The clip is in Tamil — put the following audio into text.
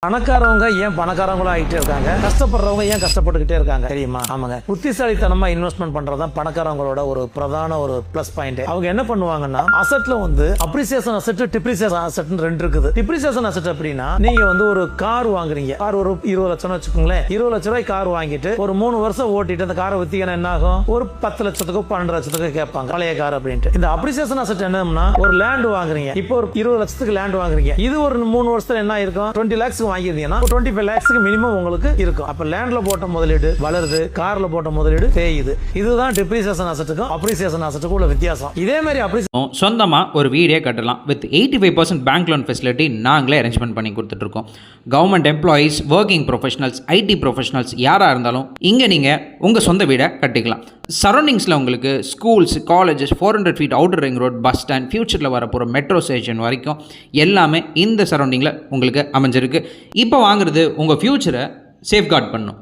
பணக்காரவங்க ஏன் பணக்காரங்களும் ஆகிட்டே இருக்காங்க, கஷ்டப்படுறவங்க ஏன் கஷ்டப்பட்டுக்கிட்டே இருக்காங்க தெரியுமா? ஆமாங்க, புத்திசாலித்தனமா இன்வெஸ்ட்மெண்ட் பண்றதுதான் பணக்காரங்களோட ஒரு பிரதான ஒரு பிளஸ் பாயிண்ட். அவங்க என்ன பண்ணுவாங்கன்னா, அசெட்ல வந்து அப்ரிசியேஷன் அசெட், டிப்ரிசியேஷன் அசெட் ரெண்டு இருக்குது. டிப்ரிசியேஷன் அசெட் அப்படின்னா, நீங்க வந்து ஒரு கார் வாங்குறீங்க, கார் ஒரு 20 லட்சம் வச்சுக்கோங்களேன். 20 லட்ச ரூபாய் கார் வாங்கிட்டு ஒரு 3 வருஷம் ஓட்டிட்டு அந்த காரை வித்தீங்கன்னா என்ன ஆகும்? ஒரு 10 லட்சத்துக்கு 12 லட்சத்துக்கு கேட்பாங்க பழைய கார் அப்படின்ட்டு. இந்த அப்ரிசியேஷன் அசெட் என்னன்னா, ஒரு லேண்ட் வாங்குறீங்க, இப்போ ஒரு 20 லட்சத்துக்கு லேண்ட் வாங்குறீங்க, இது ஒரு 3 வருஷத்துல என்ன இருக்கும்? 20 lakhs வாங்கிருந்தீங்கன்னா 25 lakhsக்கு மினிமம் உங்களுக்கு இருக்கும். அப்ப லேண்ட்ல போட்ட முதலீடு வளருது, கார்ல போட்ட முதலீடு தேயுது. இதுதான் டிப்ரிசியேஷன் அசெட்டுக்கும் அப்ரிசியேஷன் அசெட்டுக்கும் உள்ள வித்தியாசம். இதே மாதிரி சொந்தமா ஒரு வீடே கட்டலாம் வித் 85% பேங்க் லோன் ஃபெசிலிட்டி நாங்களே அரேஞ்ச்மெண்ட் பண்ணி கொடுத்துட்டு இருக்கோம். Government employees, working professionals, ID professionals யாராக இருந்தாலும் இங்கே நீங்கள் உங்கள் சொந்த வீடை கட்டிக்கலாம். சரௌண்டிங்ஸில் உங்களுக்கு schools, colleges, 400 feet outer ring road, bus stand, ஃபியூச்சரில் வரப்போகிற மெட்ரோ ஸ்டேஷன் வரைக்கும் எல்லாமே இந்த சரௌண்டிங்கில் உங்களுக்கு அமைஞ்சிருக்கு. இப்போ வாங்குறது உங்கள் ஃபியூச்சரை சேஃப்கார்ட் பண்ணும்.